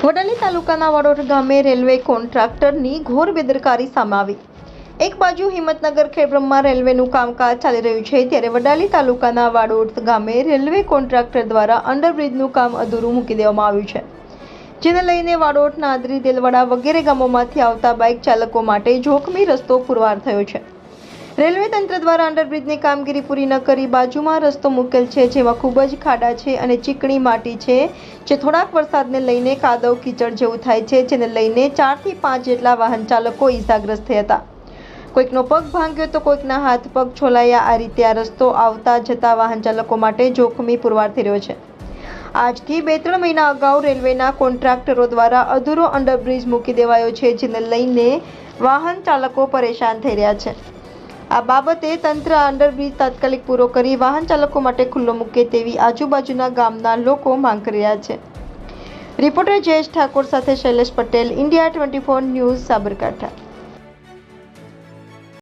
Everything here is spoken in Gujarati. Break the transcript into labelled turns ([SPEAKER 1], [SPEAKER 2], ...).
[SPEAKER 1] વડાલી તાલુકાના વાડોદ ગામે રેલવે કોન્ટ્રાક્ટરની ઘોર બેદરકારી સામે આવી। એક બાજુ હિંમતનગર ખેડબ્રહ્મા રેલવેનું કામકાજ ચાલી રહ્યું છે, ત્યારે વડાલી તાલુકાના વાડોદ ગામે રેલવે કોન્ટ્રાક્ટર દ્વારા અંડરબ્રિજનું કામ અધૂરું મૂકી દેવામાં આવ્યું છે, જેને લઈને વાડોદ, નાદરી, દેલવાડા વગેરે ગામોમાંથી આવતા બાઇક ચાલકો માટે જોખમી રસ્તો પુરવાર થયો છે। રેલવે તંત્ર દ્વારા અંડરબ્રિજની કામગીરી પૂરી ન કરી બાજુમાં રસ્તો મૂકેલ છે, જેમાં ખૂબ જ ખાડા છે અને ચીકણી માટી છે, જે થોડાક વરસાદને લઈને કાદવ કીચડ જેવું થાય છે, જેને લઈને 4 થી 5 જેટલા વાહન ચાલકો ઈજાગ્રસ્ત થયા હતા। કોઈકનો પગ ભાંગ્યો તો કોઈકના હાથ પગ છોલાયા। આ રીતે આ રસ્તો આવતા જતા વાહન ચાલકો માટે જોખમી પુરવાર થઈ રહ્યો છે। આજથી 2-3 મહિના અગાઉ રેલવેના કોન્ટ્રાક્ટરો દ્વારા અધૂરો અંડરબ્રિજ મૂકી દેવાયો છે, જેને લઈને વાહન ચાલકો પરેશાન થઈ રહ્યા છે। આ બાબતે તંત્ર અંડરબ્રિજ તાત્કાલિક પૂરો કરી વાહન ચાલકો માટે ખુલ્લો મૂકે તેવી આજુબાજુના ગામના લોકો માંગ કરી રહ્યા છે। રિપોર્ટર જયેશ ઠાકોર સાથે શૈલેષ પટેલ, ઇન્ડિયા 24 ન્યૂઝ, સાબરકાંઠા।